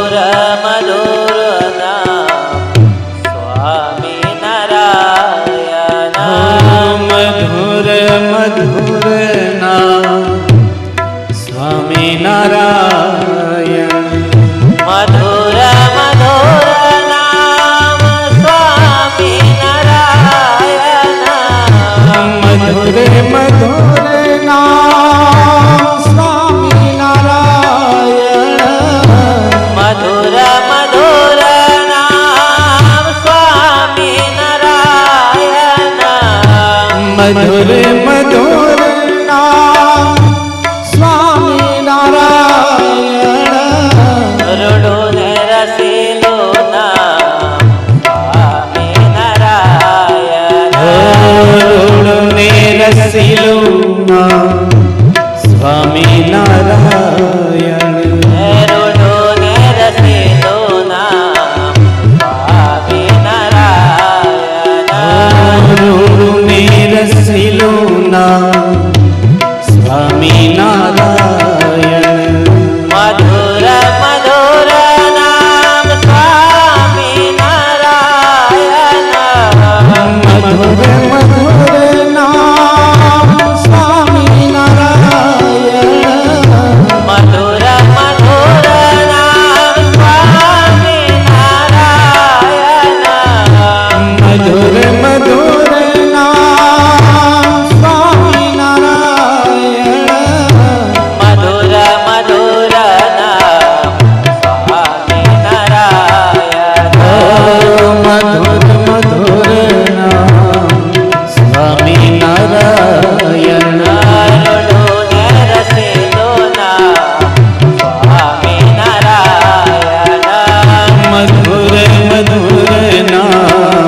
મધુર મધુર નામ સ્વામી નારાયણ મધુર મધુર નામ સ્વામી નારાયણ મધુર મધુર નામ સ્વામી નારાયણ મધુર મધુર નામ સ્વામી નારાયણ મધુર મધુર નામ સ્વામી નારાયણ મધુર મધુર નામ સ્વામી નારાયણ રૂડું ને રસીલું નામ સ્વામી નારાયણ રૂડું ને રસીલું નામ સ્વામી નારાયણ રૂડું ને રસીલું નામ સ્વામી નારાયણ રૂડું ને રસીલું નામ સ્વામી નારાયણ મધુર મધુર નામ સ્વામી નારાયણ મધુર મધુર નામ સ્વામી નારાયણ મધુર મધુર નામ સ્વામી નારાયણ મધુર મધુર નામ સ્વામી નારાયણ મધુર મધુર નામ સ્વામી નારાયણ મધુર મધુર નામ સ્વામી નારાયણ રૂડું ને રસીલું નામ સ્વામી નારાયણ મધુર મધુર નામ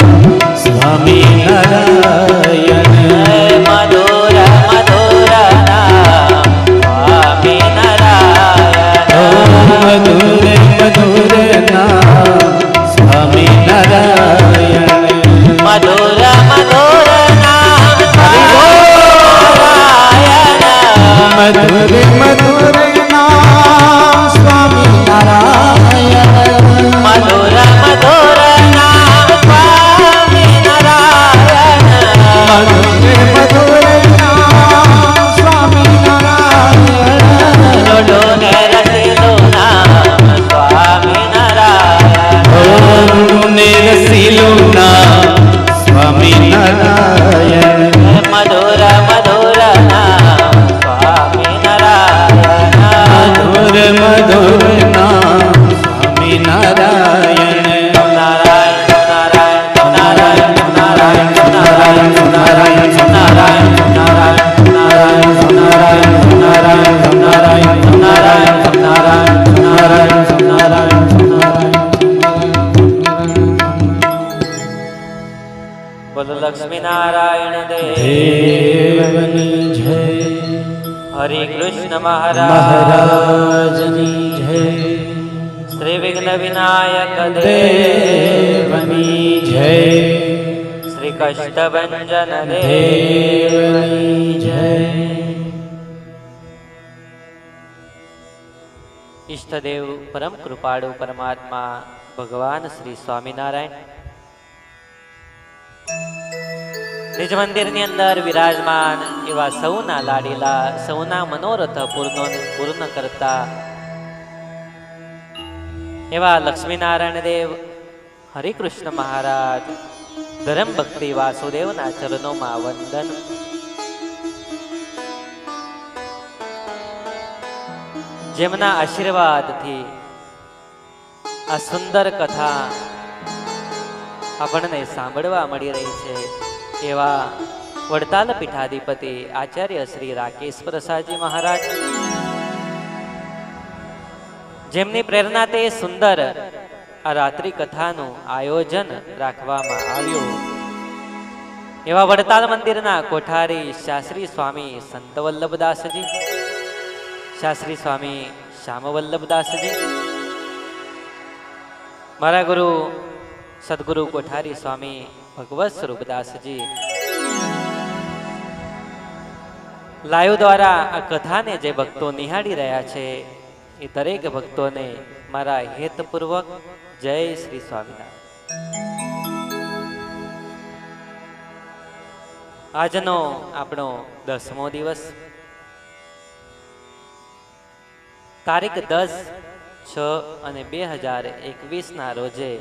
સ્વામી નારાયણ મધુર મધુર નામ સ્વામી નારાયણ મધુર મધુર નામ સ્વામી નારાયણ મધુર મધુર નામ નારાયણ મધુર મધુર નામ સ્વામી નારાયણ મધુર મધુર નામ સ્વામી નારાયણ મધુર મધુર નામ સ્વામી નારાયણ રૂડું ને રસીલું નામ સ્વામી નારાયણ ને રસીલું નામ સ્વામી નારાયણ મધુર મધુર નામ સ્વામી નારાયણ મધુર મધુર નામ સ્વામી નારાયણ નારાયણ નારાયણ નારાયણ નારાયણ નારાયણ નારાયણ નારાયણ નારાયણ બોલો લક્ષ્મી નારાયણ દેવની જય હરે કૃષ્ણ મહારાજ મહારાજની જય શ્રી વિઘ્ન વિનાયક દેવની જય શ્રી કષ્ટભંજન દેવની જય ઈષ્ટદેવ પરમ કૃપાળુ પરમાત્મા ભગવાન શ્રી સ્વામિનારાયણ નિજ મંદિરની અંદર વિરાજમાન એવા સૌના લાડીલા સૌના મનોરથ પૂર્ણ કરતા એવા લક્ષ્મીનારાયણ દેવ હરિકૃષ્ણ મહારાજ ધર્મ ભક્તિ વાસુદેવના ચરણોમાં વંદન. જેમના આશીર્વાદથી આ સુંદર કથા આપણને સાંભળવા મળી રહી છે એવા વડતાલ પીઠાધિપતિ આચાર્ય શ્રી રાકેશ પ્રસાદજી મહારાજ, જેમની પ્રેરણા તે સુંદર આ રાત્રિ કથાનું આયોજન રાખવામાં આવ્યું એવા વડતાલ મંદિરના કોઠારી શાસ્ત્રી સ્વામી સંત વલ્લભદાસજી, શાસ્ત્રી સ્વામી શ્યામ વલ્લભદાસજી, મારા ગુરુ સદગુરુ કોઠારી સ્વામી ભગવત સ્વરૂપદાસજી લાઈવ દ્વારા આ કથાને જે ભક્તો નિહાળી રહ્યા છે એ દરેક ભક્તોને મારા હેતપૂર્વક જય શ્રી સ્વામિનારાયણ. આજનો આપણો 10મો દિવસ, તારીખ 10/6/2021 ના રોજે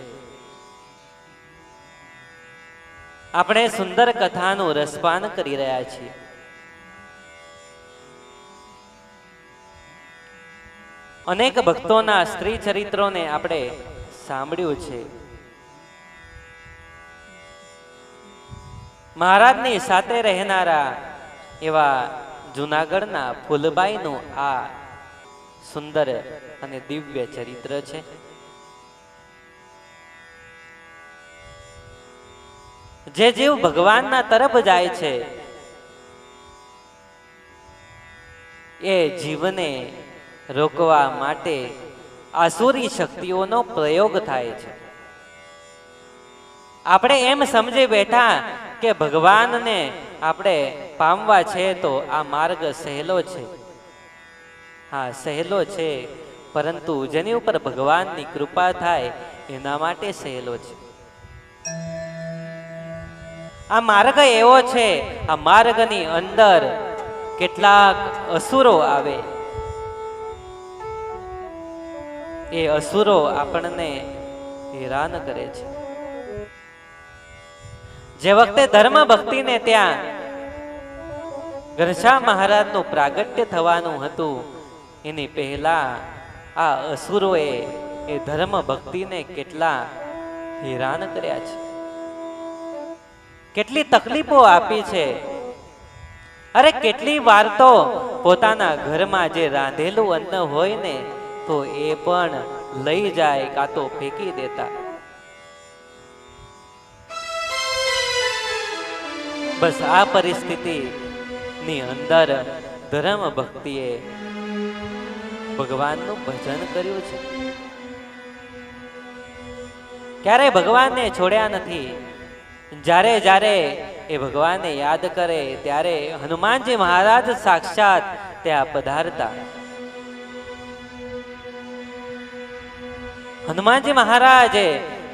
આપણે સુંદર કથાનું રસપાન કરી રહ્યા છીએ. અનેક ભક્તોના સ્ત્રી ચરિત્રોને આપણે સાંભળ્યું છે. મહારાજની સાથે રહેનારા એવા જૂનાગઢના ફૂલબાઈનું આ સુંદર અને દિવ્ય ચરિત્ર છે. જે જીવ ભગવાનના તરફ જાય છે એ જીવને રોકવા માટે આસુરી શક્તિઓનો પ્રયોગ થાય છે. આપણે એમ સમજી બેઠા કે ભગવાનને આપણે પામવા છે તો આ માર્ગ સહેલો છે. હા, સહેલો છે, પરંતુ જેની ઉપર ભગવાનની કૃપા થાય એના માટે સહેલો છે. આ માર્ગ એવો છે, આ માર્ગની અંદર કેટલાક અસુરો આવે. એ અસુરો આપણને હેરાન કરે છે. જે વખતે ધર્મ ભક્તિને ત્યાં ઘનશ્યામ મહારાજનું પ્રાગટ્ય થવાનું હતું, એની પહેલા આ અસુરોએ એ ધર્મ ભક્તિને કેટલા હેરાન કર્યા છે, કેટલી તકલીફો આપી છે. અરે કેટલી વાર તો પોતાના ઘરમાં જે રાંધેલું અન્ન હોય ને તો એ પણ લઈ જાય કાં તો ફેંકી દેતા. બસ આ પરિસ્થિતિની અંદર ધર્મ ભક્તિએ ભગવાનનું ભજન કર્યું છે. ક્યારેય ભગવાનને છોડ્યા નથી. જ્યારે જ્યારે એ ભગવાનને યાદ કરે ત્યારે હનુમાનજી મહારાજ સાક્ષાત ત્યાં પધારતા. હનુમાનજી મહારાજે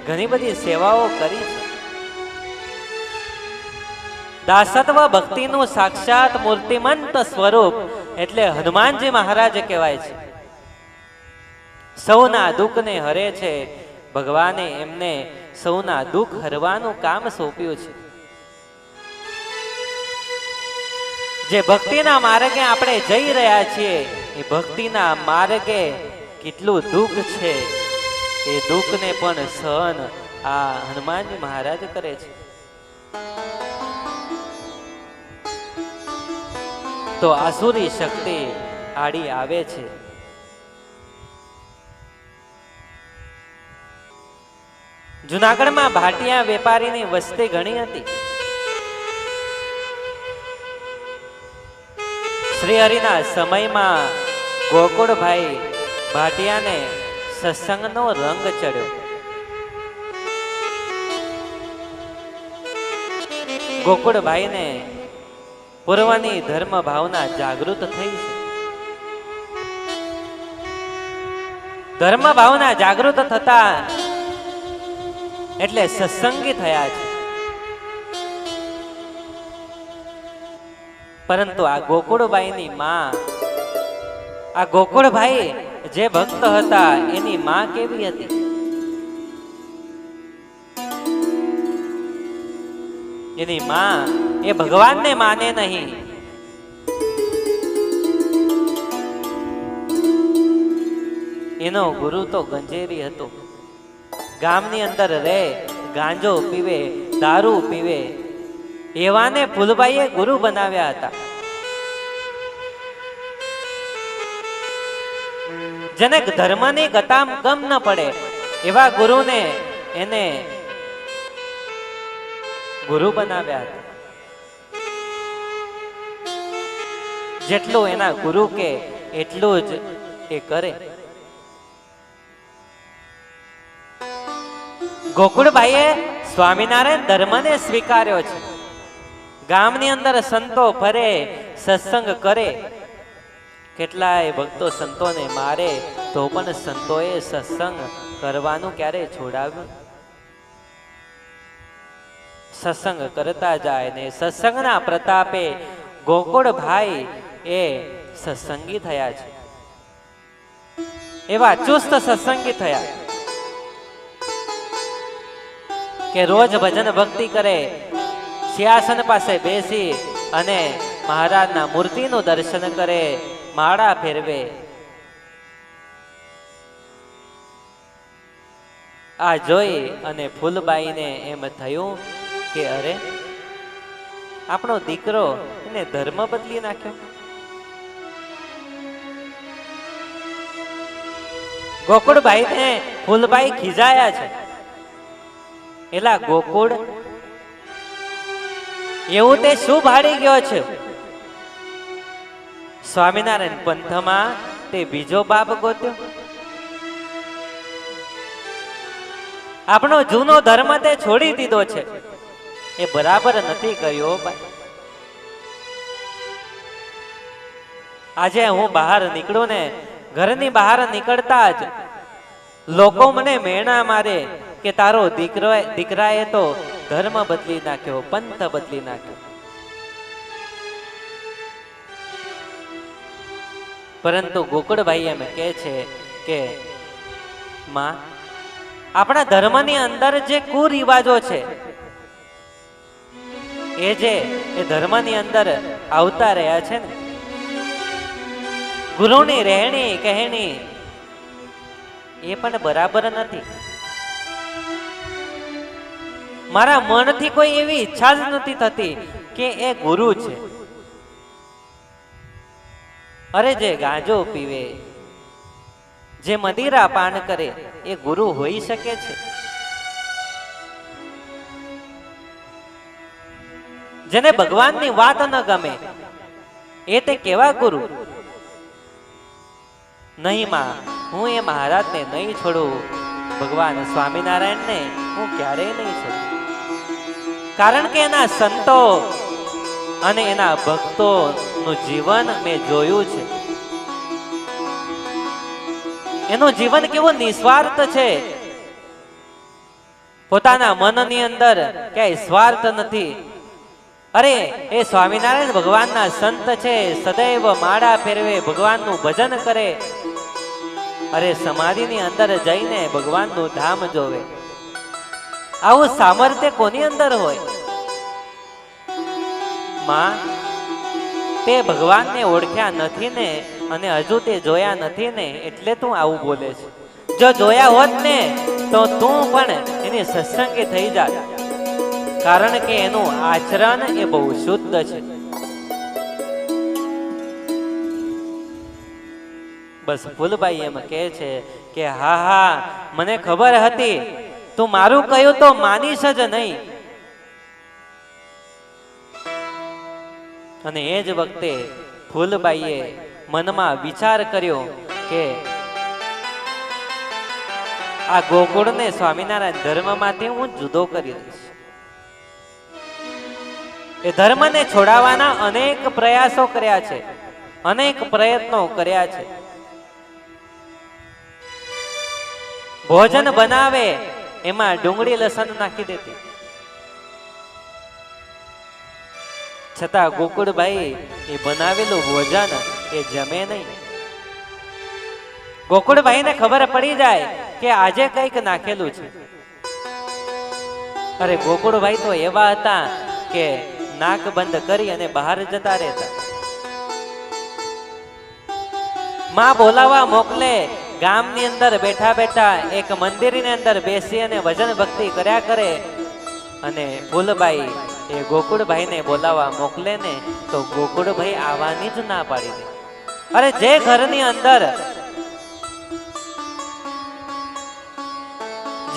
ઘણી બધી સેવાઓ કરી છે. દાસત્વ ભક્તિનું સાક્ષાત મૂર્તિમંત સ્વરૂપ એટલે હનુમાનજી મહારાજ કહેવાય છે. સૌના દુઃખને હરે છે. ભગવાને એમને સૌના દુઃખ હરવાનું કામ સોંપ્યું છે. જે ભક્તિના માર્ગે આપણે જઈ રહ્યા છીએ એ ભક્તિના માર્ગે કેટલું દુઃખ છે એ દુઃખને પણ સહન આ હનુમાનજી મહારાજ કરે છે. તો આસુરી શક્તિ આડી આવે છે. જુનાગઢમાં ભાટિયા વેપારીની વસ્તી ઘણી હતી. શ્રી હરિના સમયમાં ગોકુળભાઈ ભાટિયાને સત્સંગનો રંગ ચડ્યો. ગોકુળભાઈને પૂર્વની ધર્મ ભાવના જાગૃત થઈ છે. ધર્મ ભાવના જાગૃત થતા એટલે સત્સંગી થયા છે. પરંતુ આ ગોકુળભાઈની માં, આ ગોકુળભાઈ જે ભક્ત હતા એની માં કેવી હતી? એની માં એ ભગવાનને માને નહીં. એનો ગુરુ તો ગંજેરી હતો. ગામની અંદર રહે, ગાંજો પીવે, દારૂ પીવે, એવાને ફૂલબાઈએ ગુરુ બનાવ્યા હતા. જેને ધર્મની ગતામ ગમ ન પડે એવા ગુરુને એને ગુરુ બનાવ્યા હતા. જેટલું એના ગુરુ કે એટલું જ એ કરે. ગોકુળભાઈએ સ્વામિનારાયણ ધર્મને સ્વીકાર્યો છે. ગામની અંદર સંતો ફરે, સત્સંગ કરે, કેટલાય ભક્તો સંતોને મારે તો પણ સંતોએ સત્સંગ કરવાનું ક્યારે છોડાવ્યું? સત્સંગ કરતા જાય ને સત્સંગના પ્રતાપે ગોકુળભાઈ એ સત્સંગી થયા છે, એવા ચુસ્ત સત્સંગી થયા કે રોજ ભજન ભક્તિ કરે, સિંહાસન પાસે બેસી અને મહારાજના મૂર્તિનું દર્શન કરે, માળા ફેરવે. આ જોઈ અને ફૂલબાઈને એમ થયું કે અરે આપણો દીકરો એને ધર્મ બદલી નાખ્યો. ગોકુળભાઈ ને ફૂલબાઈ ખીજાયા છે. એલા ગોકુળ, એવું તે શું ભાડી ગયો છે? સ્વામિનારાયણ પંથમાં તે બીજો બાપ ગોત્યો? આપણો જૂનો ધર્મ તે છોડી દીધો છે, એ બરાબર નથી કર્યો ભાઈ. આજે હું બહાર નીકળું ને ઘરની બહાર નીકળતા જ લોકો મને મેણા મારે કે તારો દીકરાએ તો ધર્મ બદલી નાખ્યો, પંથ બદલી નાખ્યો. પરંતુ ગોકુળભાઈ એમ કહે છે કે માં, આપણા ધર્મની અંદર જે કુરિવાજો છે એ ધર્મની અંદર આવતા રહ્યા છે ને, ગુરુની રહેણી કહેણી એ પણ બરાબર નથી. મારા મનથી કોઈ એવી ઈચ્છા જ નથી થતી કે એ ગુરુ છે. અરે જે ગાંજો પીવે, જે મદિરા પાન કરે એ ગુરુ હોઈ શકે છે? જેને ભગવાનની વાત ન ગમે એ તે કેવા ગુરુ? નહીં માં, હું એ મહારાજને નહીં છોડું, ભગવાન સ્વામિનારાયણને હું ક્યારેય નહીં છોડું. કારણ કે એના સંતો અને એના ભક્તોનું જીવન મેં જોયું છે. એનું જીવન કેવું નિસ્વાર્થ છે. પોતાના મનની અંદર ક્યાંય સ્વાર્થ નથી. અરે એ સ્વામિનારાયણ ભગવાનના સંત છે, સદૈવ માળા ફેરવે, ભગવાનનું ભજન કરે. અરે સમાધિની અંદર જઈને ભગવાનનું ધામ જોવે. આવું સામર્થ્ય કોની અંદર હોય? માં, તે ભગવાનને ઓળખ્યા નથી ને, અને હજુ તે જોયા નથી ને, એટલે તું આવું બોલે છે. જો જોયા હોત ને તો તું પણ એની સત્સંગી થઈ જાત. કારણ કે એનું આચરણ એ બહુ શુદ્ધ છે. બસ ફૂલબાઈ એમ કહે છે કે હા હા, મને ખબર હતી, તું મારું કહ્યું તો માનીશ જ નહીં. અને એ જ વખતે ફૂલબાઈએ મનમાં વિચાર કર્યો કે આ ગોકુળને સ્વામિનારાયણ ધર્મમાંથી હું જુદો કરી દઈશ. એ ધર્મને છોડાવવાના અનેક પ્રયાસો કર્યા છે, અનેક પ્રયત્નો કર્યા છે. ભોજન બનાવે એમાં ડુંગળી લસણ નાખી દેતી, છતાં ગોકુળભાઈ એ બનાવેલું ભોજન એ જમે નહીં. ગોકુળભાઈને ખબર પડી જાય કે આજે કંઈક નાખેલું છે. અરે ગોકુળભાઈ તો એવા હતા કે નાક બંધ કરી અને બહાર જતા રહેતા. માં બોલાવા મોકલે, ગામની અંદર બેઠા બેઠા એક મંદિરની અંદર બેસી અને ભજન ભક્તિ કર્યા કરે. અને ફૂલબાઈ એ ગોકુળભાઈને બોલાવા મોકલે ને તો ગોકુળભાઈ આવવાની જ ના પાડી દે. અરે જે ઘરની અંદર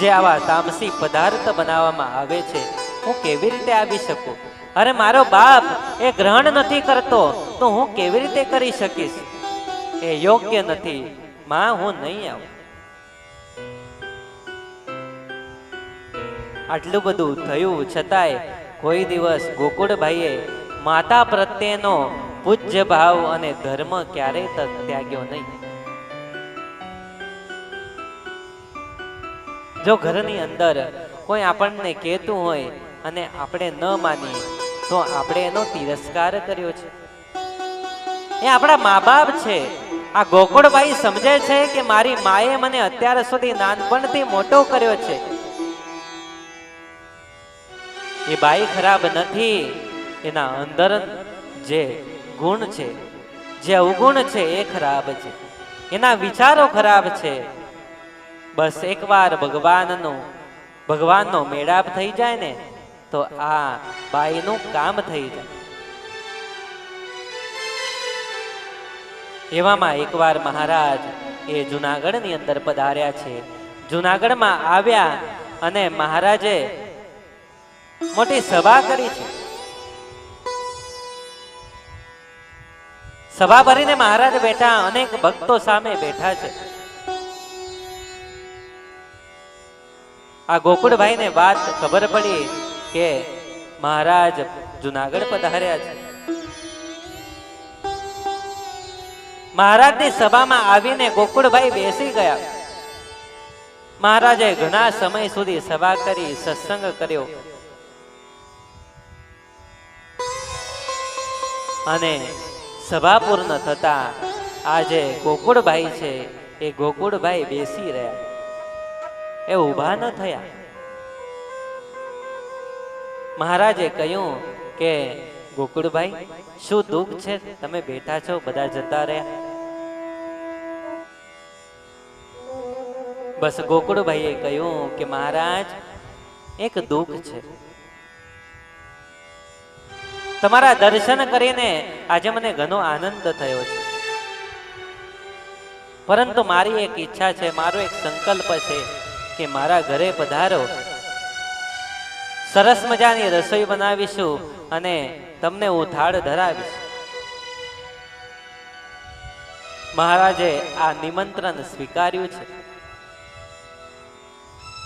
જે આવા તામસી પદાર્થ બનાવવામાં આવે છે, હું કેવી રીતે આવી શકું? અરે મારો બાપ એ ગ્રહણ નથી કરતો તો હું કેવી રીતે કરી શકીશ? એ યોગ્ય નથી માં, હું નહીં આવું. આટલું બધું થયું છતાંય કોઈ દિવસ ગોકુળભાઈએ માતા પ્રત્યેનો પૂજ્ય ભાવ અને ધર્મ ક્યારેય ત્યાગ્યો નહીં. જો ઘરની અંદર કોઈ આપણને કહેતું હોય અને આપણે ન માનીએ તો આપણે એનો તિરસ્કાર કર્યો છે. એ આપણા મા બાપ છે. આ ગોકુળભાઈ સમજે છે કે મારી માએ મને અત્યાર સુધી નાનપણથી મોટો કર્યો છે. એ બાઈ ખરાબ નથી, એના અંદર જે ગુણ છે, જે અવગુણ છે એ ખરાબ છે, એના વિચારો ખરાબ છે. બસ એકવાર ભગવાનનો મેળાપ થઈ જાય ને તો આ બાઈનું કામ થઈ જાય. એવામાં એકવાર મહારાજ એ જુનાગઢની અંદર પધાર્યા છે. જુનાગઢમાં આવ્યા અને મહારાજે મોટી સભા કરી છે. સભા ભરીને મહારાજ બેઠા, અનેક ભક્તો સામે બેઠા છે. આ ગોકુળભાઈને વાત ખબર પડી કે મહારાજ જુનાગઢ પધાર્યા છે. મહારાજની સભામાં આવીને ગોકુળભાઈ બેસી ગયા. મહારાજે ઘણા સમય સુધી સભા કરી, સત્સંગ કર્યો અને સભા પૂર્ણ થતા આ જે ગોકુળભાઈ છે એ ગોકુળભાઈ બેસી રહ્યા, એ ઊભા ન થયા. મહારાજે કહ્યું કે ગોકુળભાઈ, શું દુઃખ છે? તમે બેઠા છો, બધા જતા રહ્યા. બસ ગોકુળભાઈએ કહ્યું કે મહારાજ, એક દુઃખ છે. તમારા દર્શન કરીને આજે મને ઘણો આનંદ થયો છે, પરંતુ મારી એક ઈચ્છા છે, મારો એક સંકલ્પ છે કે મારા ઘરે પધારો, સરસ મજાની રસોઈ બનાવીશું અને તમને હું થાળ ધરાવીશ. મહારાજે આ નિમંત્રણ સ્વીકાર્યું છે.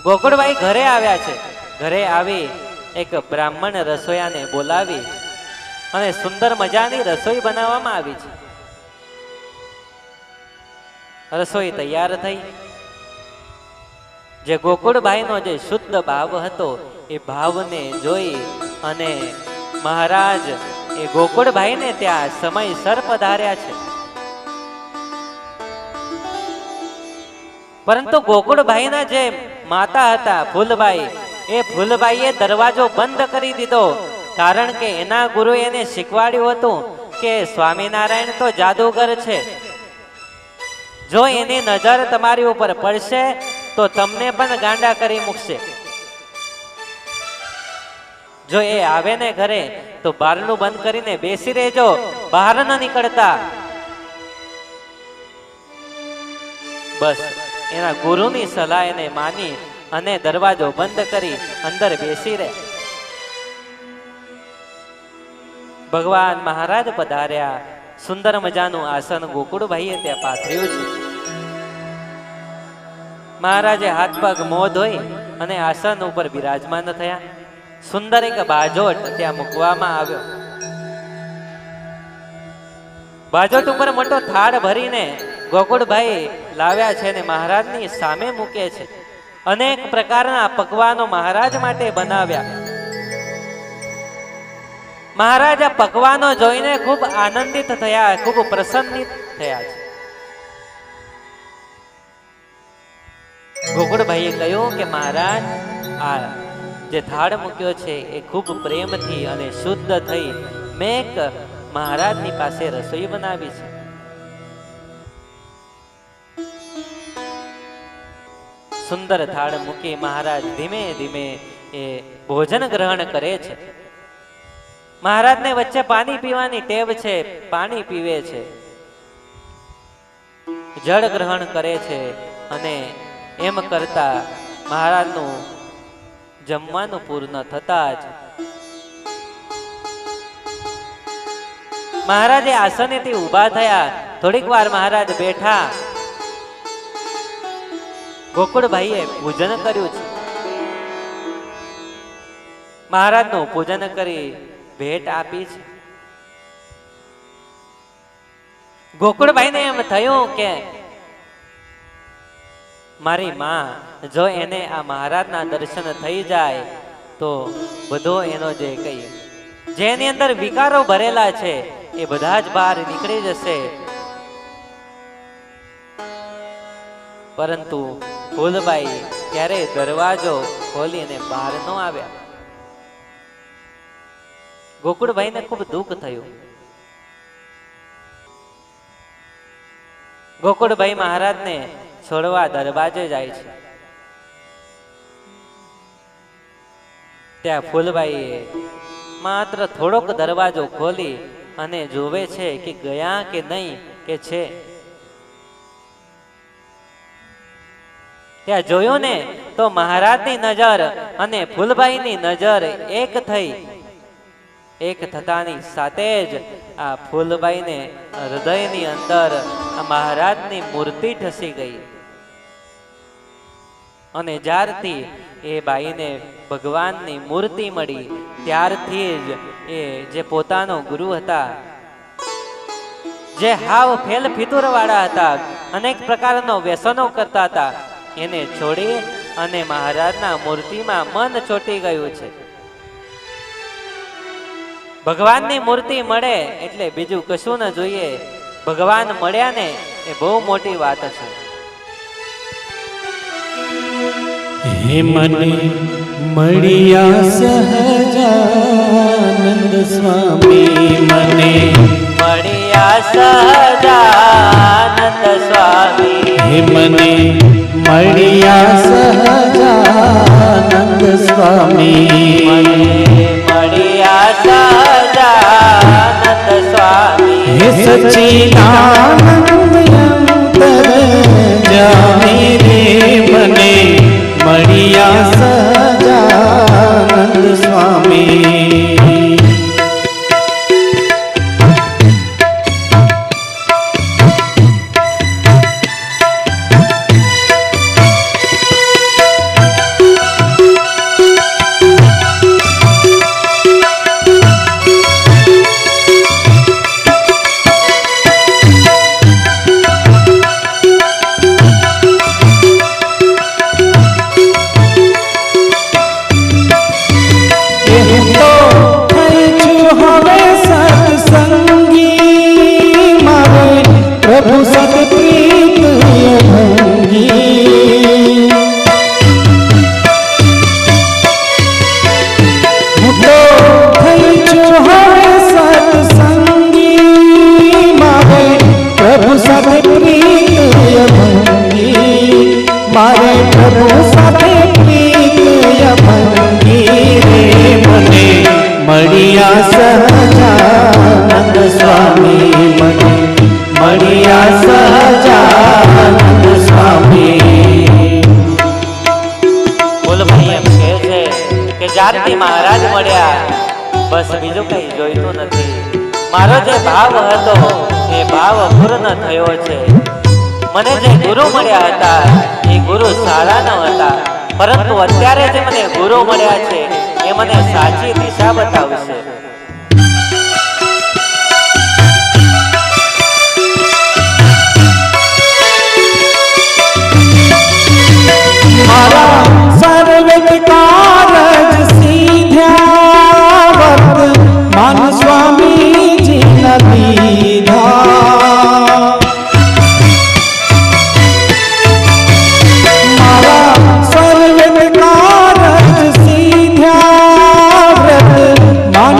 ગોકુળભાઈ ઘરે આવ્યા છે. ઘરે આવી એક બ્રાહ્મણ રસોયાને બોલાવી અને સુંદર મજાની રસોઈ બનાવવામાં આવી છે. રસોઈ તૈયાર થઈ. જે ગોકુળભાઈનો જે શુદ્ધ ભાવ હતો એ ભાવને જોઈ અને મહારાજ એ ગોકુળભાઈને ત્યાં સમયસર પધાર્યા છે. પરંતુ ગોકુળભાઈના જે માતા હતા ફૂલબાઈ, એ ફૂલબાઈએ દરવાજો બંધ કરી દીધો, કારણ કે એના ગુરુએ એને શીખવાડ્યું હતું કે સ્વામિનારાયણ તો જાદુગર છે, જો એની નજર તમારી ઉપર પડશે તો તમને પણ ગાંડા કરી મૂકશે. જો એ આવે ને ઘરે તો બારણું બંધ કરીને બેસી રહેજો, બહાર ન નીકળતા. બસ એના ગુરુની સલાહ એને માની અને દરવાજો બંધ કરી અંદર બેસી રહે. ભગવાન મહારાજ પધાર્યા. સુંદર મજાનું આસન ગોકુળભાઈએ ત્યાં પાથર્યું છે. મહારાજે હાથ પગ મોં ધોઈ અને આસન ઉપર બિરાજમાન થયા. સુંદર એક બાજોટ ત્યાં મૂકવામાં આવ્યો. બાજોટ ઉપર મોટો થાળ ભરીને ગોકુળભાઈ લાવ્યા છે અને મહારાજની સામે મૂકે છે. અનેક પ્રકારના પકવાનો મહારાજ માટે બનાવ્યા. મહારાજ આ પકવાનો જોઈને ખૂબ આનંદિત થયા, ખૂબ પ્રસન્નિત થયા છે. ગોકુળભાઈએ કહ્યું કે મહારાજ, આ જે થાળ મૂક્યો છે એ ખૂબ પ્રેમથી અને શુદ્ધ થઈ મેં એક મહારાજની પાસે રસોઈ બનાવી છે. સુંદર થાળ મૂકી મહારાજ ધીમે ધીમે એ ભોજન ગ્રહણ કરે છે. મહારાજને વચ્ચે પાણી પીવાની ટેવ છે, પાણી પીવે છે, જળ ગ્રહણ કરે છે અને એમ કરતા મહારાજનું જમવાનું પૂર્ણ થતા જ મહારાજે આસનેથી ઊભા થયા. થોડીક વાર મહારાજ બેઠા. ગોકુળભાઈએ પૂજન કર્યું છે. મહારાજનું પૂજન કરી ભેટ આપી છે. ગોકુળભાઈને એમ થયું કે મારી માં જો એને આ મહારાજના દર્શન થઈ જાય તો બધો એનો જે કઈ જેની અંદર વિકારો ભરેલા છે એ બધા જ બહાર નીકળી જશે. પરંતુ ફૂલબાઈ ત્યારે દરવાજો ખોલીને બહાર ન આવ્યા. ગોકુળભાઈને ખૂબ દુઃખ થયું. ગોકુળભાઈ મહારાજને છોડવા દરવાજે જાય છે. ત્યાં ફૂલબાઈએ માત્ર થોડોક દરવાજો ખોલી અને જોવે છે કે ગયા કે નહીં કે છે. ત્યાં જોયું ને તો મહારાજની નજર અને ફૂલબાઈની નજર એક થઈ. એક થતાની સાથે જ આ ફૂલબાઈને હૃદયની અંદર આ મહારાજની મૂર્તિ ઠસી ગઈ. અને જ્યારથી એ બાઈને ભગવાનની મૂર્તિ મળી ત્યારથી જ એ જે પોતાનો ગુરુ હતા, જે હાવ ફેલ ફિતુર વાળા હતા, અનેક પ્રકારનો વ્યસનો કરતા હતા, એને છોડી અને મહારાજના મૂર્તિમાં મન ચોંટી ગયું છે. ભગવાનની મૂર્તિ મળે એટલે બીજું કશું ન જોઈએ. ભગવાન મળ્યા ને એ બહુ મોટી વાત છે. હે મને મળ્યા સહજાનંદ સ્વામી, મને મળ્યા સહજાનંદ સ્વામી, હે મને મળ્યા સહજાનંદ સ્વામી, મને મળ્યા સહજાનંદ સ્વામી. હે સચ્ચિદાનંદ અંતર જામી રે, મને મળ્યા સહજાનંદ સ્વામી. પ્રભુ સતપ્રીત ભંગી, હું તો થઈ છું હવે સત્સંગી, મારે પ્રભુ સાથે પ્રીત ભંગી, મારે પ્રભુ સાથે પ્રીત ભંગી રે, મને મળ્યા સહજાનંદ સ્વામી, મને મળ્યા સહજાનંદ સ્વામી. ફૂલભાઈ એમ કહે છે કે જ્યારથી મહારાજ મળ્યા બસ બીજું કઈ જોઈતું નથી. મારો જે ભાવ હતો એ ભાવ પૂર્ણ થયો છે. મને જે ગુરુ મળ્યા હતા એ ગુરુ સારા ન હતા, પરંતુ અત્યારે જે મને ગુરુ મળ્યા છે એ મને સાચી દિશા બતાવશે. મારા સર્વિત કારજ સીધ્યા, વર્તમાન સ્વામીજી ન દીધા. મારા સર્વિત કારજ સીધ્યા, વર્તમાન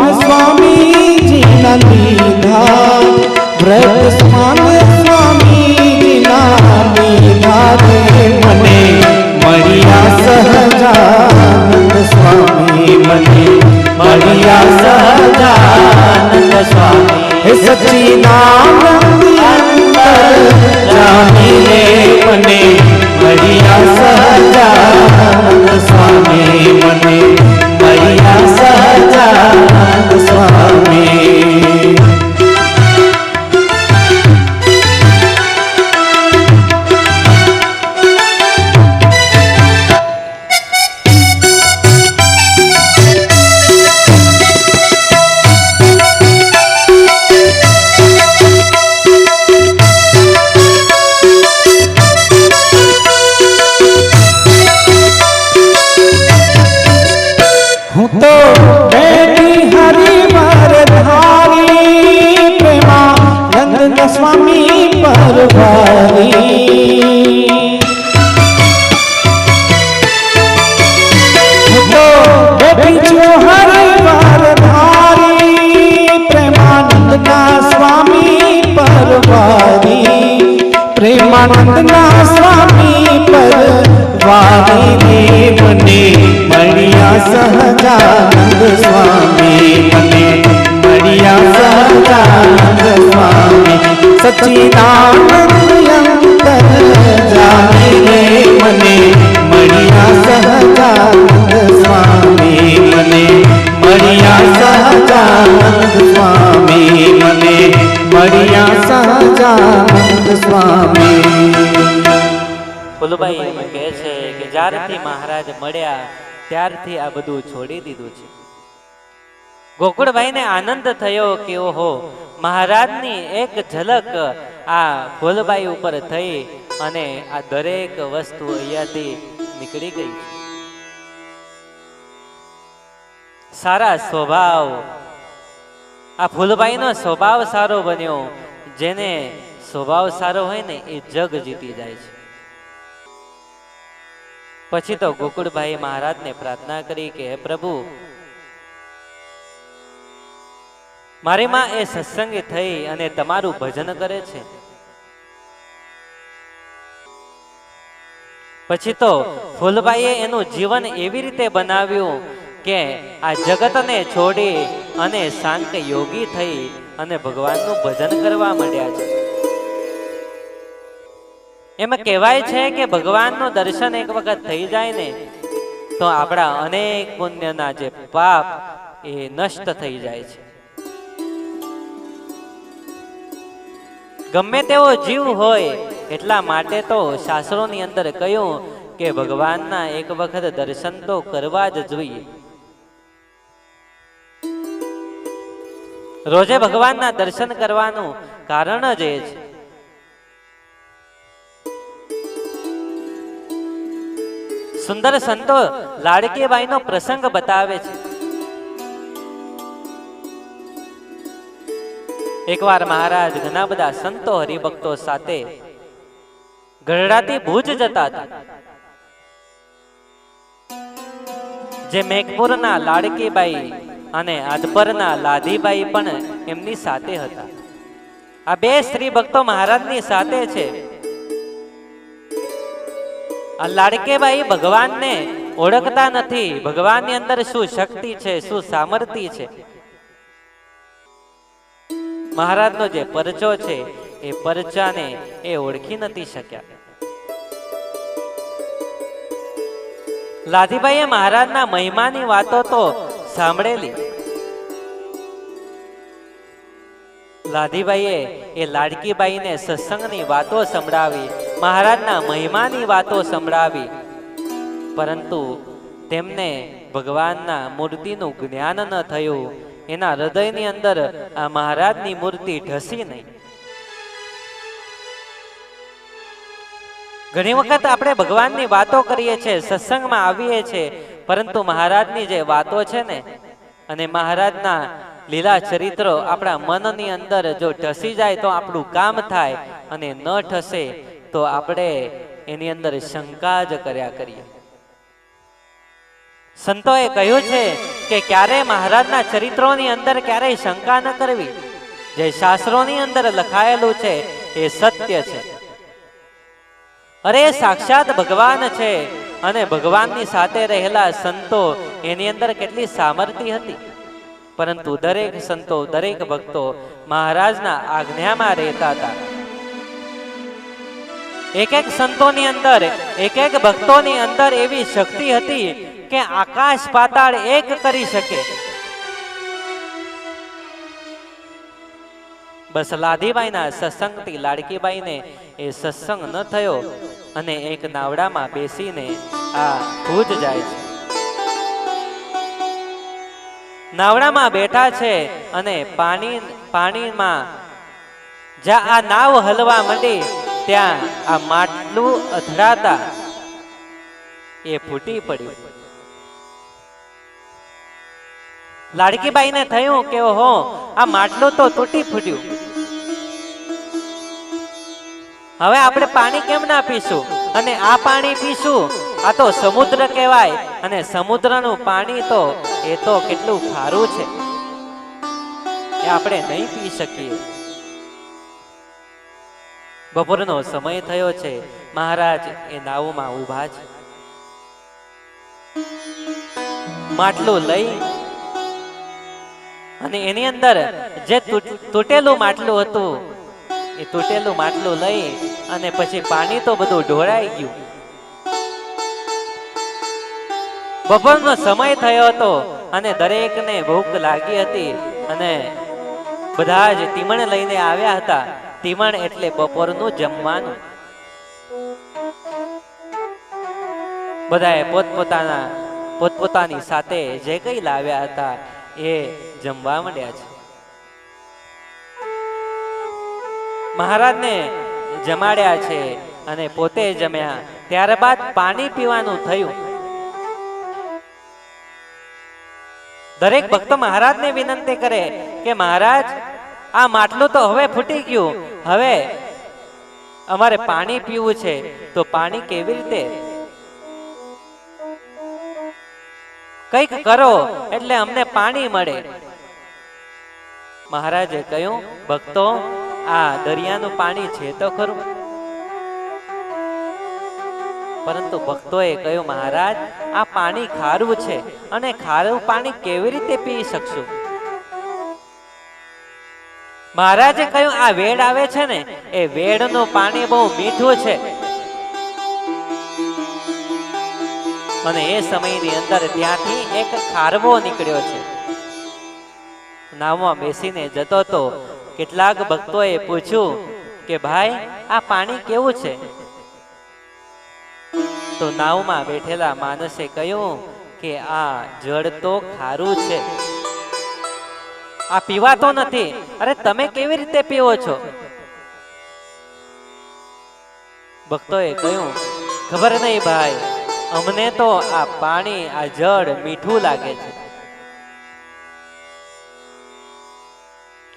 સચ્ચિદાનંદ અંતર જાને રે મને મળ્યા સહજાનંદ સ્વામી મને મળ્યા સહજાનંદ સ્વામી મને મળ્યા સહજાનંદ સ્વામી. ફૂલબાઈ એમ કહે છે કે જ્યારથી મહારાજ મળ્યા ત્યારથી આ બધું છોડી દીધું છે. ગોકુળભાઈને આનંદ થયો કે ઓહો, મહારાજની એક ઝલક આ ફૂલબાઈ ઉપર થઈ અને આ દરેક વસ્તુ અહીંયાથી નીકળી ગઈ. સારા સ્વભાવ, આ ફૂલબાઈનો સ્વભાવ સારો બન્યો. જેને સ્વભાવ સારો હોય ને એ જગ જીતી જાય છે. પછી તો ગોકુળભાઈ મહારાજને પ્રાર્થના કરી કે હે પ્રભુ, મારી માં એ સત્સંગી થઈ અને તમારું ભજન કરે છે. પછી તો ફૂલબાઈએ એનું જીવન એવી રીતે બનાવ્યું કે આ જગતને છોડી અને શાંત યોગી થઈ અને ભગવાનનું ભજન કરવા માંડ્યા છે. એમ કહેવાય છે કે ભગવાનનું દર્શન એક વખત થઈ જાય ને તો આપણા અનેક પુણ્યના જે પાપ એ નષ્ટ થઈ જાય છે. ગમે તેવો જીવ હોય એટલા માટે તો શાસ્ત્રોની અંદર કહ્યું કે ભગવાનના એક વખત દર્શન તો કરવા જ જોઈએ. રોજે ભગવાનના દર્શન કરવાનું કારણ જ એ છે. સુંદર સંતો લાડકીબાઈનો પ્રસંગ બતાવે છે. એકવાર મહારાજ ઘણા બધા સંતો હરિભક્તો સાથે ગઢડાથી ભુજ જતા હતા. જે મેઘપુરના લાડકીબાઈ અને આદપરના લાધીબાઈ પણ એમની સાથે હતા. આ બે સ્ત્રી ભક્તો મહારાજની સાથે છે. આ લાડકીબાઈ ભગવાનને ઓળખતા નથી. ભગવાનની અંદર શું શક્તિ છે, શું સામર્થ્ય છે, મહારાજનો જે પરચો છે એ પરચાને એ ઓળખી નથી શક્યા. લાધીબાઈએ મહારાજના મહિમાની વાતો તો સાંભળેલી. લાધીબાઈએ એ લાડકીબાઈને સત્સંગની વાતો સંભળાવી, મહારાજના મહિમાની વાતો સંભળાવી, પરંતુ તેમને ભગવાનના મૂર્તિનું જ્ઞાન ન થયું. એના હૃદયની અંદર આ મહારાજની મૂર્તિ ઢસી નહીં. ઘણી વખત આપણે ભગવાનની વાતો કરીએ છીએ, સત્સંગમાં આવીએ છીએ, પરંતુ મહારાજની જે વાતો છે ને અને મહારાજના લીલા ચરિત્રો આપણા મનની અંદર જો ઢસી જાય તો આપણું કામ થાય, અને ન ઢસે તો આપણે એની અંદર શંકા જ કર્યા કરીએ. સંતોએ કહ્યું છે કે ક્યારેય મહારાજના ચરિત્રોની અંદર ક્યારેય શંકા ન કરવી. જે શાસ્ત્રોની અંદર લખાયેલું છે એ સત્ય છે. અરે સાક્ષાત ભગવાન છે અને ભગવાનની સાથે રહેલા સંતો એની અંદર કેટલી સામર્થ્ય હતી, પરંતુ દરેક સંતો દરેક ભક્તો મહારાજના આજ્ઞામાં રહેતા હતા. એક એક સંતોની અંદર, એક એક ભક્તોની અંદર એવી શક્તિ હતી કે આકાશ પાતાળ એક કરી શકે. બસ લાધીબાઈના સત્સંગથી લાડકીબાઈને એ સત્સંગ ન થયો અને એક નાવડામાં બેસીને આ ભુજ જાય છે. નાવડામાં બેઠા છે અને પાણીમાં જ્યાં આ નાવ હલવા માંડી ત્યાં આ માટલું અથડાતા એ ફૂટી પડ્યું. લાડકીબાઈને થયું કે ઓહો, આ માટલું તો તૂટી ફૂટ્યું. હવે આપણે પાણી કેમ ના પીશું, અને આ પાણી પીશું, આ તો સમુદ્ર કહેવાય, અને સમુદ્રનું પાણી તો એ તો કેટલું ખારું છે, એ આપણે નહીં પી શકીએ. બપોરનો સમય થયો છે. મહારાજ એ નાવમાં ઊભા છે. માટલું લઈ અને એની અંદર જે તૂટેલું માટલું હતું એ તૂટેલું માટલું લઈ અને પછી પાણી તો બધું ઢોળાઈ ગયું. બપોરનો સમય થયો હતો અને દરેકને ભૂખ લાગી હતી અને બધા જ તીમણ લઈને આવ્યા હતા. તીમણ એટલે બપોરનું જમવાનું. બધાએ પોતપોતાની સાથે જે કઈ લાવ્યા હતા એ જમવા માંડ્યા છે. મહારાજને જમાડ્યા છે અને પોતે જમ્યા. ત્યારબાદ પાણી પીવાનું થયું. દરેક ભક્ત મહારાજને વિનંતી કરે કે મહારાજ, આ માટલું તો હવે ફૂટી ગયું, હવે અમારે પાણી પીવું છે, તો પાણી કેવી રીતે? કંઈક કરો એટલે અમને પાણી મળે. મહારાજે કહ્યું, ભક્તો, આ દરિયાનું પાણી છે તો ખરું. પરંતુ ભક્તોએ કહ્યું, મહારાજ, આ પાણી ખારું છે અને ખારું પાણી કેવી રીતે પી શકશું? મહારાજે કહ્યું, આ વેડ આવે છે ને, એ વેડનું પાણી બહુ મીઠું છે. અને એ સમયની અંદર ત્યાંથી એક ખારવો નીકળ્યો છે. નાવમાં બેસીને જતો તો કેટલાક ભક્તોએ પૂછ્યું કે ભાઈ, આ પાણી કેવું છે? તો નાવમાં બેઠેલા માણસે કહ્યું કે આ જળ તો ખારું છે, આ પીવાતો નથી. અરે તમે કેવી રીતે પીવો છો? ભક્તોએ કહ્યું, ખબર નહીં ભાઈ, અમને તો આ પાણી, આ જળ મીઠું લાગે છે.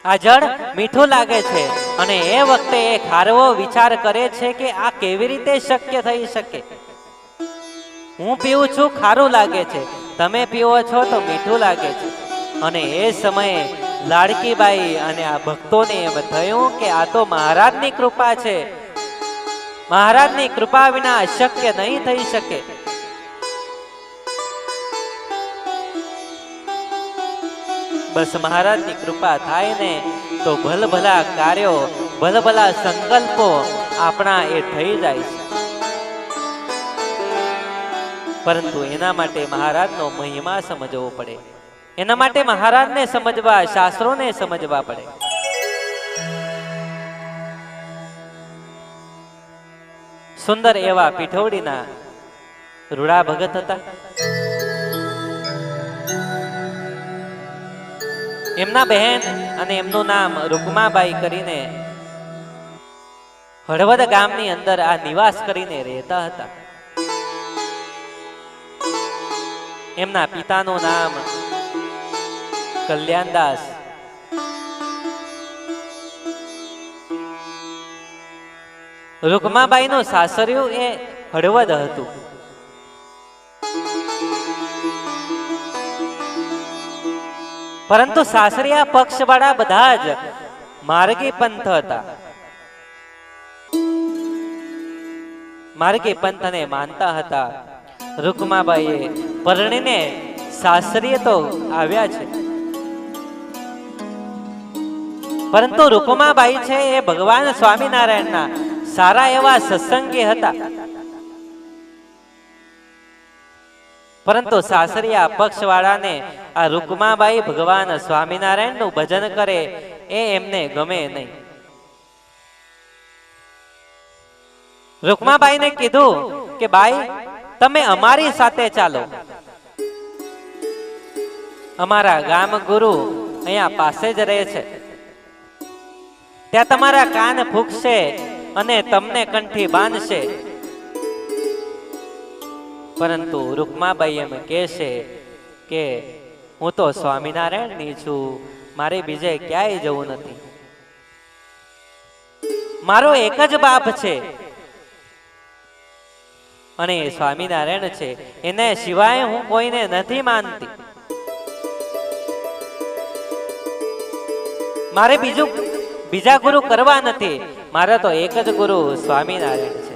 આ જળ મીઠું લાગે છે. અને એ વખતે એ ખારવો વિચાર કરે છે કે આ કેવી રીતે શક્ય થઈ શકે? હું પીવું છું ખારું લાગે છે, તમે પીવો છો તો મીઠું લાગે છે. અને એ સમયે લાડકીબાઈ અને આ ભક્તોને એમ થયું કે આ તો મહારાજની કૃપા છે, મહારાજની કૃપા વિના અશક્ય નહીં થઈ શકે. બસ મહારાજની કૃપા થાય ને તો ભલભલા કાર્યો, ભલભલા સંકલ્પો આપણા એ થઈ જાય છે. પરંતુ એના માટે મહારાજનો મહિમા સમજવો પડે. એના માટે મહારાજને સમજવા, શાસ્ત્રોને સમજવા પડે. સુંદર એવા પીઠોડીના રૂડા ભગત હતા. એમના બહેન અને એમનું નામ રૂકમાબાઈ કરીને હળવદ ગામની અંદર આ નિવાસ કરીને રહેતા હતા. એમના પિતાનું નામ કલ્યાણદાસ. રૂકમાબાઈનું સાસરિયું એ હળવદ હતું. પરંતુ સાસરિયા પક્ષવાળા બધા જ માર્ગી પંથ હતા. માર્ગી પંથને માનતા હતા. રૂકમાબાઈએ પરણીને સાસરીએ તો આવ્યા છે, પરંતુ રૂકમાબાઈ છે એ ભગવાન સ્વામિનારાયણના સારા એવા સત્સંગી હતા. પરંતુ સાસરિયા પક્ષવાળાને આ રૂકમાબાઈ ભગવાન સ્વામિનારાયણનું ભજન કરે એ એમને ગમે નહીં. રૂકમાબાઈને કીધું કે બાઈ, તમે અમારી સાથે ચાલો. અમારા ગામ ગુરુ અહીંયા પાસે જ રહે છે, ત્યાં તમારા કાન ફૂંકશે અને તમને કંઠી બાંધશે. પરંતુ રૂકમાબાઈ એમ કહેશે કે હું તો સ્વામિનારાયણની છું, મારે બીજે ક્યાંય જવું નથી. મારો એક જ બાપ છે અને એ સ્વામિનારાયણ છે, એને સિવાય હું કોઈને નથી માનતી. મારે બીજા ગુરુ કરવા નથી, મારે તો એક જ ગુરુ સ્વામિનારાયણ છે.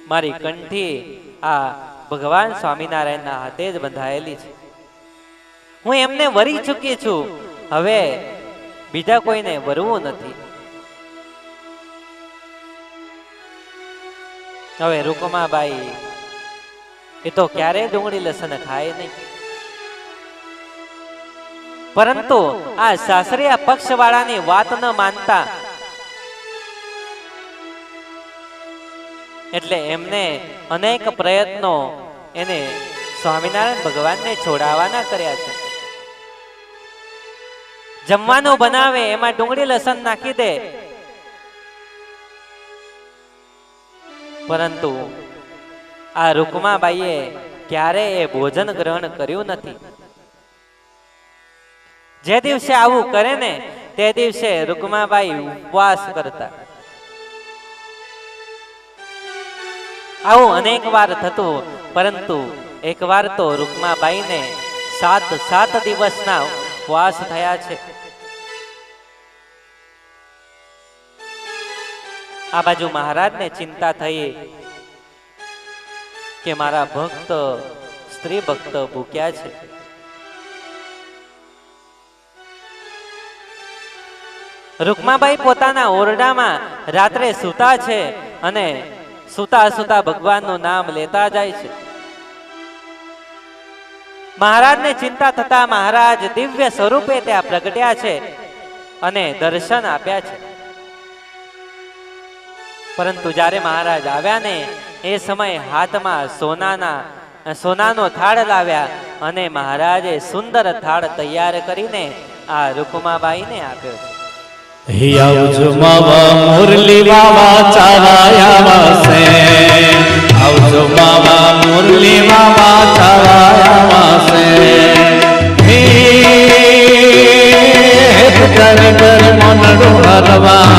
મારી કંઠી આ ભગવાન સ્વામિનારાયણના હાથે જ બંધાયેલી છે. હું એમને વરી ચૂકી છું. હવે બીજા કોઈને વરવું નથી. હવે રૂકમાબાઈ એ તો ક્યારેય ડુંગળી લસણ ખાય નહીં, પરંતુ આ સાસરિયા પક્ષવાળાની વાત ન માનતા એટલે એમને અનેક પ્રયત્નો એને સ્વામિનારાયણ ભગવાનને છોડાવવાના કર્યા છે. જમવાનું બનાવે એમાં ડુંગળી લસણ નાખી દે, પરંતુ આ રૂકમાબાઈએ ક્યારે એ ભોજન ગ્રહણ કર્યું નથી. જે દિવસે આવું કરે ને તે દિવસે રૂકમાબાઈ ઉપવાસ કરતા. આવું અનેક વાર થતું, પરંતુ એક વાર તો રૂકમાબાઈને 7 દિવસના ઉપવાસ થયા છે. આ બાજુ મહારાજને ચિંતા થઈ કે મારા ભક્ત સ્ત્રી ભક્ત ભૂખ્યા છે. રૂકમાબાઈ પોતાના ઓરડામાં રાત્રે સૂતા છે અને સૂતા સૂતા ભગવાનનું નામ લેતા જાય છે. મહારાજને ચિંતા થતા મહારાજ દિવ્ય સ્વરૂપે ત્યાં પ્રગટ્યા છે અને દર્શન આપ્યા છે. પરંતુ જ્યારે મહારાજ આવ્યા ને એ સમયે હાથમાં સોનાનો થાળ લાવ્યા અને મહારાજે સુંદર થાળ તૈયાર કરીને આ રૂકમાબાઈને આપ્યો છે. આવજો માવા મુરલી બાવા ચારાયા વાસે, આવજો માવા મુરલી બાવા ચારાયા વાસે. હેત કરી કરી મનડો હરવા,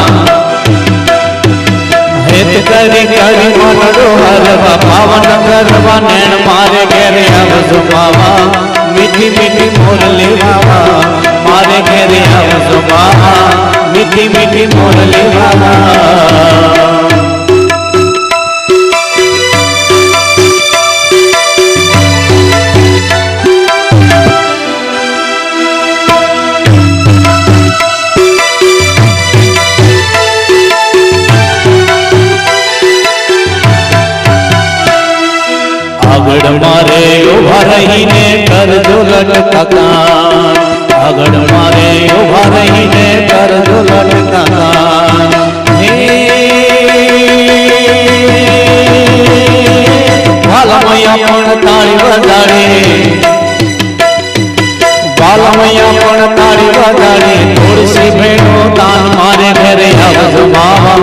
હેત કરી કરી મનડો હરવા, પાવન કરવા નેણ મારે ઘેરે આવજો માવા, મીઠી મીઠી મુરલી બાવા મારે ઘેરે આવજો માવા, મીઠી મીઠી મુરલી બાવા. આગળ મારે ઉભા રહીને કરજો લટકાકાન, આગળ મારે ઉભા રહીને કરજો લટકાકાન. બાલમૈયા પણ તાળી વગાડે, બાલમૈયા પણ તાળી વગાડે, તુલસી ભેણો તાન મારે ઘરે આવજો માવા,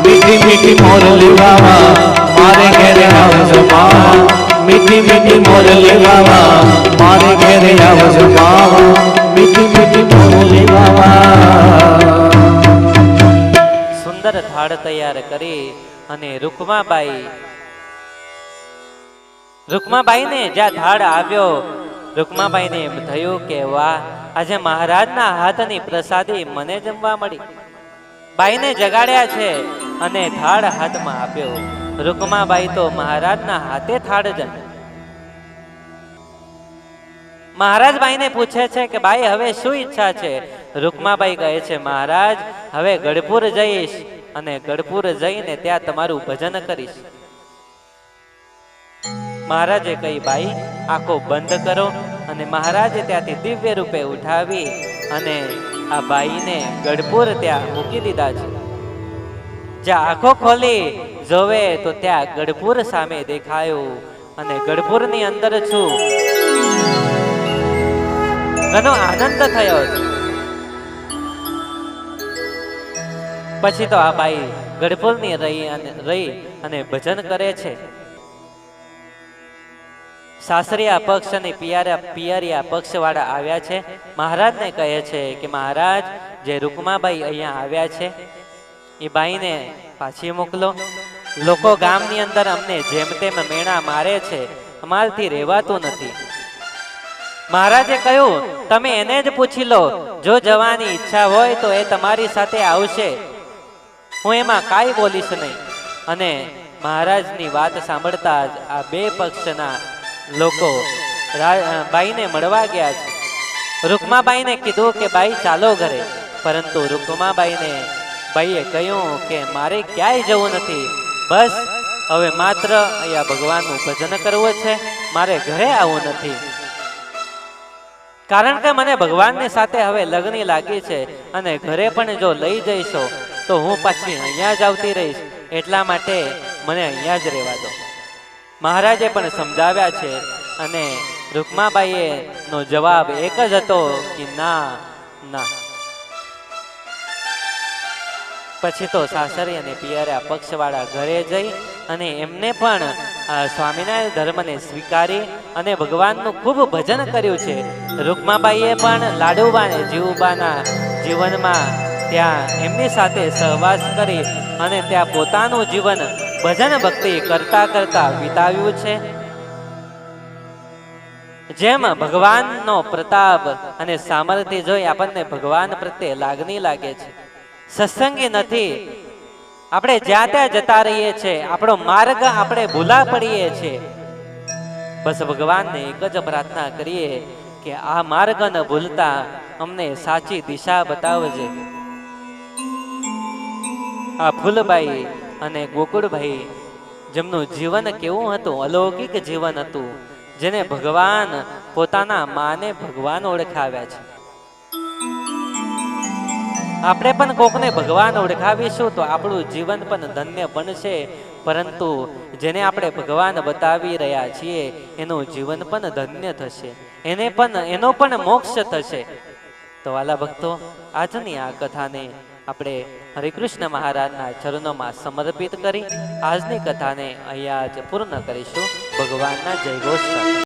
મીઠી મીઠી મુરલી બાવા મારે ઘરે આવજો માવા, મીઠી મીઠી મુરલી બાવા મારે ઘરે આવજો માવા, મીઠી મીઠી મુરલી બાવા. સુંદર થાળ તૈયાર કરી અને રૂકમાબાઈને જ્યાં થાળ આવ્યો, રૂકમાબાઈને એમ થયું કે વાહ, આજે મહારાજના હાથની પ્રસાદી મને જમવા મળી. બાઈને જગાડ્યા છે અને થાળ હાથમાં આપ્યો. રૂકમાબાઈ તો મહારાજના હાથે થાળ જમે. મહારાજ બાઈને પૂછે છે કે બાઈ હવે શું ઈચ્છા છે? રૂકમાબાઈ કહે છે મહારાજ હવે ગઢપુર જઈશ અને ગઢપુર જઈને ત્યાં તમારું ભજન કરીશ. મહારાજે કહી બાઈ આંખો બંધ કરો, અને મહારાજે ત્યાંથી દિવ્ય રૂપે ઉઠાવી અને આ બાઈને ગઢપુર ત્યાં મૂકી દીધા છે. જ્યાં આંખો ખોલી જોવે તો ત્યાં ગઢપુર સામે દેખાયું અને ગઢપુરની અંદર છું. ઘણો આનંદ થયો છે. પછી તો આ બાઈ ગઢપુરની રહી અને ભજન કરે છે. સાસરિયા પક્ષ અને પિયરિયા પક્ષ વાળા આવ્યા છે. મહારાજને કહે છે કે મહારાજ જે રૂકમાબાઈ અહીંયા આવ્યા છે એ બાઈને પાછી મોકલો. લોકો ગામની અંદર અમને જેમ તેમ મેણા મારે છે, અમારાથી રહેવાતું નથી. મહારાજે કહ્યું તમે એને જ પૂછી લો, જો જવાની ઈચ્છા હોય તો એ તમારી સાથે આવશે, હું એમાં કાંઈ બોલીશ નહીં. અને મહારાજની વાત સાંભળતા જ આ બે પક્ષના લોકો બાઈને મળવા ગયા છે. રૂકમાબાઈને કીધું કે બાઈ ચાલો ઘરે. પરંતુ રૂકમાબાઈને ભાઈએ કહ્યું કે મારે ક્યાંય જવું નથી, બસ હવે માત્ર અહીંયા ભગવાનનું ભજન કરવું છે, મારે ઘરે આવવું નથી. કારણ કે મને ભગવાનની સાથે હવે લગ્ન લાગી છે અને ઘરે પણ જો લઈ જઈશો તો હું પાછી અહીંયા જ આવતી રહીશ, એટલા માટે મને અહીંયા જ રહેવા દો. મહારાજે પણ સમજાવ્યા છે અને રૂકમાબાઈએ નો જવાબ એક જ હતો કે ના ના. પછી તો સાસરી અને પિયરા પક્ષવાળા ઘરે જઈ અને એમને પણ સ્વામિનારાયણ ધર્મને સ્વીકારી અને ભગવાનનું ખૂબ ભજન કર્યું છે. રૂકમાબાઈએ પણ લાડુબાને જીવુબાના જીવનમાં ત્યાં એમની સાથે સહવાસ કરી અને ત્યાં પોતાનું જીવન ભજન ભક્તિ કરતા કરતા વિતાવ્યું છે. જેમ ભગવાનનો પ્રતાપ અને સામર્થ્ય જોઈ આપણને ભગવાન પ્રત્યે લાગણી લાગે છે. સત્સંગી નથી, આપણે જ્યાં ત્યાં જતા રહીએ છીએ, આપણો માર્ગ આપણે ભૂલા પડીએ છીએ. બસ ભગવાનને એક જ પ્રાર્થના કરીએ કે આ માર્ગ ન ભૂલતા અમને સાચી દિશા બતાવજે. આ ફૂલબાઈ અને ગોકુળભાઈ જેમનું જીવન કેવું હતું, અલૌકિક જીવન હતું, જેને ભગવાન પોતાના માને ભગવાન ઓળખાવ્યા છે. આપણે પણ કોકને ભગવાન ઓળખાવીશું તો આપણું જીવન પણ ધન્ય બનશે, પરંતુ જેને આપણે ભગવાન બતાવી રહ્યા છીએ એનું જીવન પણ ધન્ય થશે, એનો પણ મોક્ષ થશે. તો વાલા ભક્તો, આજની આ કથાને આપણે હરિકૃષ્ણ મહારાજના ચરણોમાં સમર્પિત કરી આજની કથાને અહીંયા જ પૂર્ણ કરીશું. ભગવાનના જય ઘોષ સાથે.